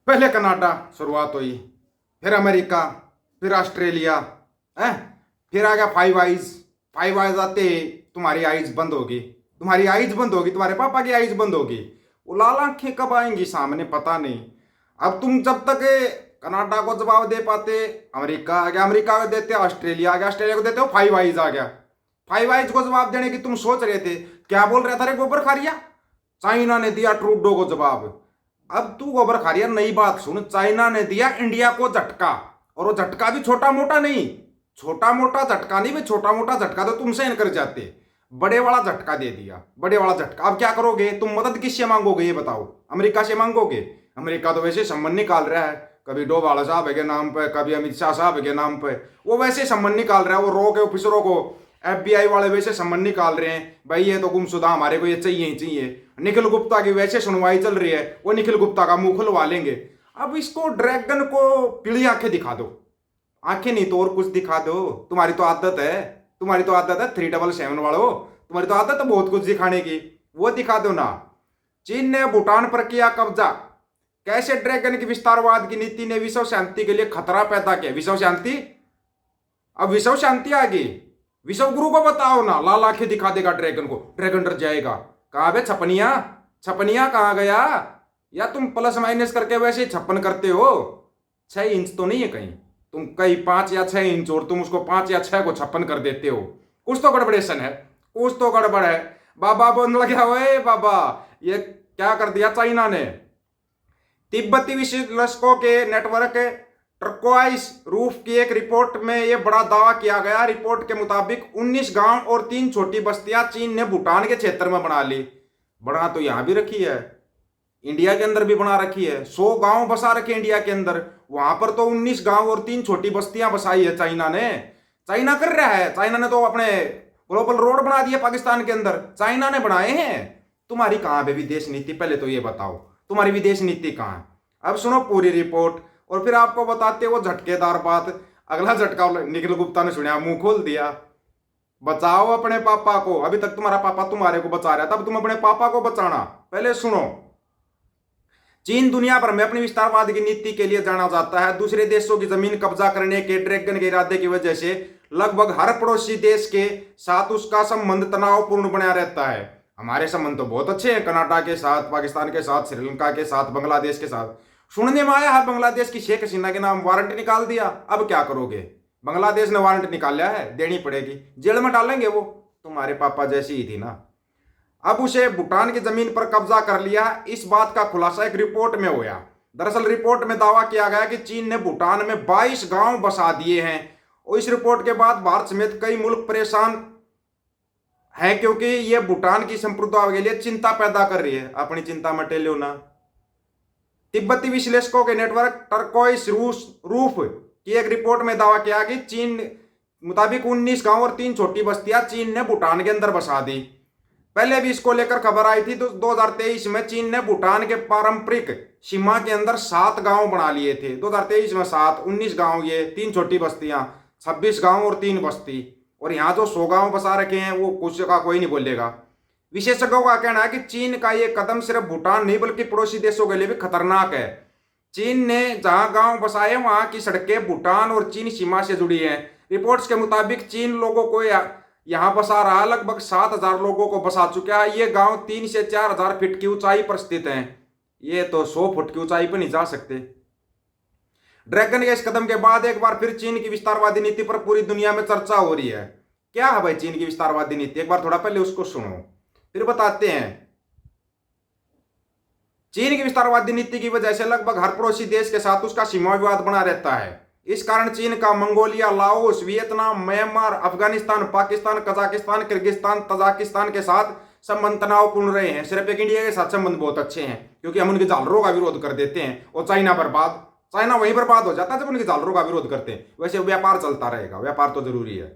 पहले कनाडा शुरुआत हुई, फिर अमेरिका, फिर ऑस्ट्रेलिया है, फिर आ गया फाइव आइज। फाइव आइज आते तुम्हारी आइज बंद होगी, तुम्हारी आइज बंद होगी, तुम्हारे पापा की आइज बंद होगी। वो लाल आंखें कब आएंगी सामने पता नहीं। अब तुम जब तक कनाडा को जवाब दे पाते, अमेरिका आ गया, अमेरिका को देते ऑस्ट्रेलिया आ गया, ऑस्ट्रेलिया को देते हो फाइव आइज आ गया। फाइव आइज को जवाब देने की तुम सोच रहे थे, क्या बोल रहा था रे गोबर खारिया? चाइना ने दिया ट्रूडो को जवाब। अब तू गोबर खारिया नई बात सुन, चाइना ने दिया इंडिया को झटका, और वो झटका भी छोटा मोटा नहीं, छोटा मोटा झटका नहीं भाई, छोटा मोटा झटका तो तुम सहन कर जाते, बड़े वाला झटका दे दिया, बड़े वाला झटका। अब क्या करोगे तुम? मदद किससे मांगोगे ये बताओ? अमेरिका से मांगोगे? अमेरिका तो वैसे संबंध निकाल रहा है, कभी डोभाल साहब के नाम पे, कभी अमित शाह साहब के नाम पे, वो वैसे संबंध निकाल रहा है। वो रो के ऑफिसरों को, FBI वाले वैसे संबंध निकाल रहे हैं, भाई ये तो गुमशुदा, हमारे को ये चाहिए ही चाहिए। निखिल गुप्ता की वैसे सुनवाई चल रही है, वो निखिल गुप्ता का मुंह खुलवा लेंगे। अब इसको ड्रैगन को पीली आंखें दिखा दो, आंखें नहीं तो और कुछ दिखा दो। तुम्हारी तो आदत है, तुम्हारी तो आदत है 377 वालों, तुम्हारी तो आदत है बहुत कुछ दिखाने की, वो दिखा दो ना। चीन ने भूटान पर किया कब्जा, कैसे ड्रैगन की विस्तारवाद की नीति ने विश्व शांति के लिए खतरा पैदा किया। विश्व शांति, अब विश्व शांति आ गई, विश्व गुरु को बताओ ना, लाल आंखें दिखा देगा ड्रैगन को, ड्रैगन डर जाएगा। कहाँ बे छपनिया, छपनिया कहाँ गया? या तुम प्लस माइनस करके वैसे ही छप्पन करते हो? 6 इंच तो नहीं है कहीं, तुम कहीं 5 या 6 इंच, और तुम उसको 5 या 6 को छप्पन कर देते हो। कुछ तो गड़बड़ेशन है, कुछ तो गड़बड़ है। बाबा बोलने लगे, ओए बाबा ये क्या कर दिया चाइना ने? तिब्बती विश्लेषकों के नेटवर्क टर्कोइस रूफ की एक रिपोर्ट में यह बड़ा दावा किया गया। रिपोर्ट के मुताबिक 19 गांव और 3 छोटी बस्तियां चीन ने भूटान के क्षेत्र में बना ली। बना तो यहां भी रखी है, इंडिया के अंदर भी बना रखी है, 100 गांव बसा रखे इंडिया के अंदर, वहां पर तो 19 गांव और 3 छोटी बस्तियां बसाई है चाइना ने। चाइना कर रहा है, चाइना ने तो अपने ग्लोबल रोड बना दिए पाकिस्तान के अंदर, चाइना ने बनाए हैं। तुम्हारी कहां पे विदेश नीति, पहले तो ये बताओ तुम्हारी विदेश नीति कहां है? अब सुनो पूरी रिपोर्ट और फिर आपको बताते वो झटकेदार बात। अगला झटका निखिल गुप्ता ने सुना, मुंह खोल दिया। बचाओ अपने पापा को, अभी तक तुम्हारा पापा तुम्हारे को बचा रहा था, अब तुम अपने पापा को बचाना। पहले सुनो, चीन दुनिया भर में अपनी विस्तारवाद की नीति के लिए जाना जाता है। दूसरे देशों की जमीन कब्जा करने के ड्रैगन के इरादे की वजह से लगभग हर पड़ोसी देश के साथ उसका संबंध तनावपूर्ण बना रहता है। हमारे संबंध तो बहुत अच्छे हैं, कनाडा के साथ, पाकिस्तान के साथ, श्रीलंका के साथ, बांग्लादेश के साथ। सुनने में आया है बांग्लादेश की शेख हसीना के नाम वारंट निकाल दिया। अब क्या करोगे? बांग्लादेश ने वारंट निकाला है, देनी पड़ेगी, जेल में डालेंगे। वो तुम्हारे पापा जैसी ही थी ना। अब उसे भूटान की जमीन पर कब्जा कर लिया। इस बात का खुलासा एक रिपोर्ट में हुआ। दरअसल रिपोर्ट में दावा किया गया कि चीन ने भूटान में 22 गांव बसा दिए हैं। और इस रिपोर्ट के बाद भारत समेत कई मुल्क परेशान है, क्योंकि यह भूटान की संप्रभुता के लिए चिंता पैदा कर रही है। अपनी चिंता में टेलो ना। तिब्बती विश्लेषकों के नेटवर्क टर्कोइस रूफ की एक रिपोर्ट में दावा किया कि चीन मुताबिक 19 गांव और 3 छोटी बस्तियां चीन ने भूटान के अंदर बसा दी। पहले भी इसको लेकर खबर आई थी, तो 2023 में चीन ने भूटान के पारंपरिक सीमा के अंदर 7 गांव बना लिए थे। 2023 में 7, 19 गांव, ये 3 छोटी बस्तियां, 26 गांव और 3 बस्ती। और यहाँ जो 100 गांव बसा रखे हैं वो कुछ का कोई नहीं बोलेगा। विशेषज्ञों का कहना है कि चीन का ये कदम सिर्फ भूटान नहीं बल्कि पड़ोसी देशों के लिए भी खतरनाक है। चीन ने जहां गांव बसाए वहां की सड़कें भूटान और चीन सीमा से जुड़ी हैं। रिपोर्ट्स के मुताबिक चीन लोगों को यहां बसा रहा, लगभग 7,000 लोगों को बसा चुका है। ये गांव 3 से 4,000 फीट की ऊंचाई पर स्थित हैं। ये तो 100 फुट की ऊंचाई पर नहीं जा सकते। ड्रैगन के इस कदम के बाद एक बार फिर चीन की विस्तारवादी नीति पर पूरी दुनिया में चर्चा हो रही है। क्या है भाई चीन की विस्तारवादी नीति? एक बार थोड़ा पहले उसको सुनो, फिर बताते हैं। चीन की विस्तारवादी नीति की वजह से लगभग हर पड़ोसी देश के साथ उसका सीमा विवाद बना रहता है। इस कारण चीन का Mongolia, Laos, Vietnam, Myanmar, Afghanistan, Pakistan, Kazakhstan, Kyrgyzstan, Tajikistan के साथ संबंध तनावपूर्ण रहे हैं। सिर्फ एक इंडिया के साथ संबंध बहुत अच्छे हैं, क्योंकि हम उनके जालरों का विरोध कर देते हैं और चाइना बर्बाद, चाइना वहीं बर्बाद हो जाता है जब उनके जालरों का विरोध करते हैं। वैसे व्यापार चलता रहेगा, व्यापार तो जरूरी है।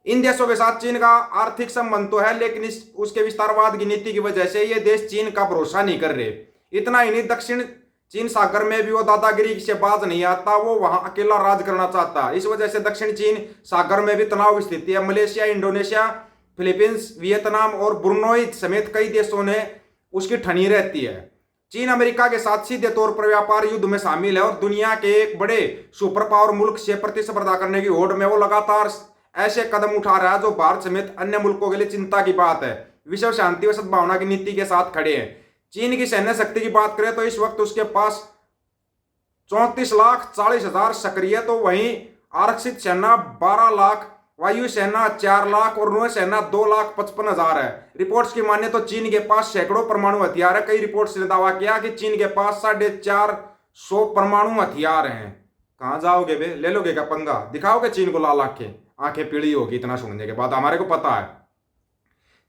इन देशों के साथ चीन का आर्थिक संबंध तो है, लेकिन उसके विस्तारवाद की नीति की वजह से ये देश चीन का भरोसा नहीं कर रहे। इतना ही नहीं, दक्षिण चीन सागर में भी वो दादागिरी से बाज नहीं आता, वो वहां अकेला राज करना चाहता है। इस वजह से दक्षिण चीन सागर में भी तनाव स्थिति है। मलेशिया, इंडोनेशिया, फिलीपींस, वियतनाम और ब्रुनोई समेत कई देशों ने उसकी ठनी रहती है। चीन अमेरिका के साथ सीधे तौर पर व्यापार युद्ध में शामिल है और दुनिया के एक बड़े सुपर पावर मुल्क से प्रतिस्पर्धा करने की होड़ में वो लगातार ऐसे कदम उठा रहा है जो भारत समेत अन्य मुल्कों के लिए चिंता की बात है। विश्व शांति व सद्भावना की नीति के साथ खड़े हैं। चीन की सैन्य शक्ति की बात करें तो इस वक्त उसके पास 34,40,000 सक्रिय, तो वहीं आरक्षित सेना 12 लाख, वायु सेना 4 लाख और नौ सेना 2,55,000 है। रिपोर्ट्स की माने तो चीन के पास सैकड़ों परमाणु हथियार है। कई रिपोर्ट्स ने दावा किया कि चीन के पास 450 परमाणु हथियार हैं। कहां जाओगे बे, ले लोगे क्या पंगा? दिखाओगे चीन को लाल आंखें? आंखें पीली होगी इतना सुनने के बाद, हमारे को पता है।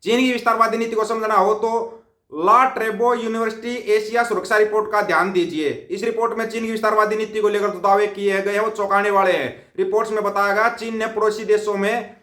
चीन की विस्तारवादी नीति को समझना हो तो ला ट्रेबो यूनिवर्सिटी एशिया सुरक्षा रिपोर्ट का ध्यान दीजिए। इस रिपोर्ट में चीन की विस्तारवादी नीति को लेकर जो दावे किए गए हैं वो चौंकाने वाले हैं। रिपोर्ट्स में बताया गया चीन ने पड़ोसी देशों में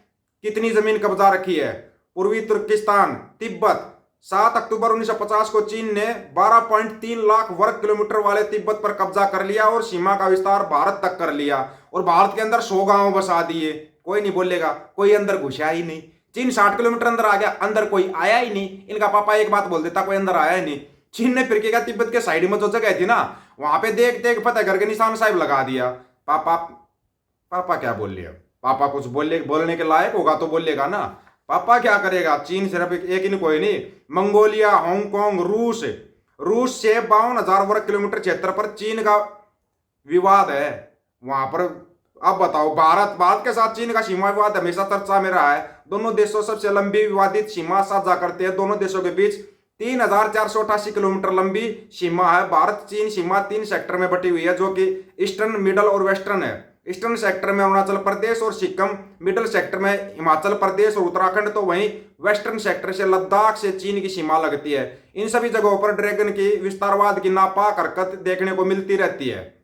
कितनी जमीन कब्जा रखी है। पूर्वी तुर्किस्तान, तिब्बत। 7 अक्टूबर 1950 को चीन ने 12.3 लाख वर्ग किलोमीटर वाले तिब्बत पर कब्जा कर लिया और सीमा का विस्तार भारत तक कर लिया और भारत के अंदर 100 गांव बसा दिए। कोई नहीं बोलेगा, कोई अंदर घुसा ही नहीं। चीन 60 किलोमीटर अंदर आ गया, अंदर कोई आया ही नहीं। इनका पापा एक बात बोल देता, कोई अंदर आया ही नहीं। चीन ने फिर क्या, तिब्बत के साइड में जो जगह थी ना, वहां पे देख देख फतेहगढ़ के निशान साहिब लगा दिया। पापा क्या बोल लिया? पापा कुछ बोलने के लायक होगा तो बोलेगा ना। पापा क्या करेगा? चीन सिर्फ एक ही नहीं, कोई नहीं। मंगोलिया, हांगकांग, रूस से 52,000 वर्ग किलोमीटर क्षेत्र पर चीन का विवाद है। वहां पर अब बताओ, भारत के साथ चीन का सीमा विवाद हमेशा चर्चा में रहा है। दोनों देशों सबसे लंबी विवादित सीमा साझा करते हैं। दोनों देशों के बीच 3,488 किलोमीटर लंबी सीमा है। भारत चीन सीमा 3 सेक्टर में बटी हुई है, जो कि ईस्टर्न, मिडल और वेस्टर्न है। ईस्टर्न सेक्टर में अरुणाचल प्रदेश और सिक्किम, मिडल सेक्टर में हिमाचल प्रदेश और उत्तराखंड, तो वहीं वेस्टर्न सेक्टर से लद्दाख से चीन की सीमा लगती है। इन सभी जगहों पर ड्रैगन की विस्तारवाद की नापाक हरकत देखने को मिलती रहती है।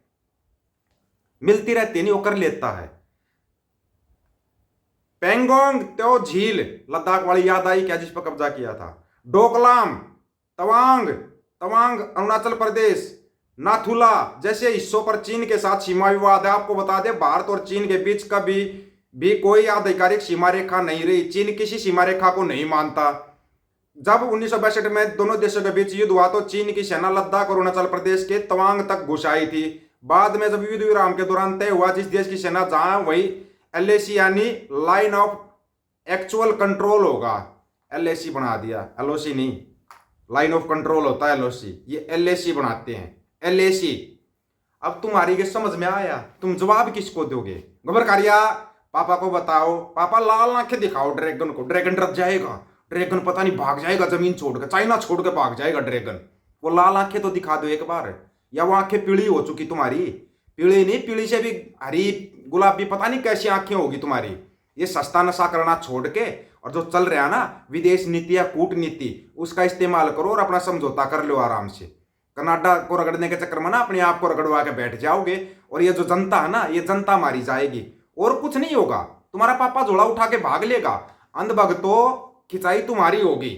नहीं, वो कर लेता है। पेंगोंग त्यो झील, लद्दाख वाली याद आई क्या, जिस पर कब्जा किया था। डोकलाम, तवांग अरुणाचल प्रदेश, नाथुला जैसे हिस्सों पर चीन के साथ सीमा विवाद है। आपको बता दें, भारत और चीन के बीच कभी भी कोई आधिकारिक सीमा रेखा नहीं रही। चीन किसी सीमा रेखा को नहीं मानता। जब 1962 में दोनों देशों के बीच युद्ध हुआ तो चीन की सेना लद्दाख और अरुणाचल प्रदेश के तवांग तक घुस आई थी। बाद में जब युद्ध विराम के दौरान तय हुआ जिस देश की सेना जहां, वही LAC यानी लाइन ऑफ एक्चुअल कंट्रोल होगा। LAC बना दिया, LOC नहीं, लाइन ऑफ कंट्रोल होता है LOC, ये LAC बनाते हैं, LAC। अब तुम्हारी के समझ में आया, तुम जवाब किसको दोगे? घबरकारिया, पापा को बताओ। पापा लाल आंखें दिखाओ ड्रैगन को। ड्रैगन डर जाएगा, ड्रैगन पता नहीं भाग जाएगा जमीन छोड़कर, चाइना छोड़ के भाग जाएगा ड्रैगन। वो लाल आंखें तो दिखा दो एक बार। या वो आंखें पीली हो चुकी तुम्हारी? पीली नहीं, पीली से भी हरी गुलाबी, पता नहीं कैसी आंखें होगी तुम्हारी। ये सस्ता नशा करना छोड़ के और जो चल रहा है ना विदेश नीति या कूटनीति, उसका इस्तेमाल करो और अपना समझौता कर लो आराम से। कनाडा को रगड़ने के चक्कर में ना अपने आप को रगड़वा के बैठ जाओगे और ये जो जनता है ना, ये जनता मारी जाएगी और कुछ नहीं होगा। तुम्हारा पापा झोला उठा के भाग लेगा। अंधभग तो खिंचाई तुम्हारी होगी।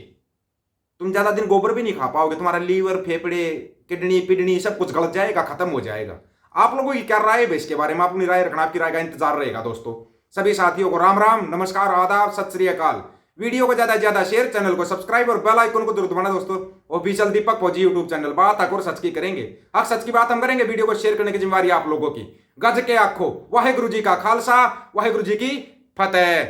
तुम ज्यादा दिन गोबर भी नहीं खा पाओगे। तुम्हारा लीवर, फेफड़े, किडनी सब कुछ गलत जाएगा, खत्म हो जाएगा। आप लोगों की क्या राय है इसके बारे में? अपनी राय रखना, आपकी राय का इंतजार रहेगा दोस्तों। सभी साथियों को राम राम, नमस्कार, आदाब, सत श्री अकाल। वीडियो को ज्यादा से ज्यादा शेयर, चैनल को सब्सक्राइब और बेल आइकन को जरूर दबाना दोस्तों। ऑफिशियल दीपक फौजी यूट्यूब चैनल, बात हक और सच की करेंगे। हक सच की बात हम करेंगे। वीडियो को शेयर करने की जिम्मेवारी आप लोगों की। गज के आखो, वाहेगुरु जी का खालसा, वाहेगुरु जी की फतेह।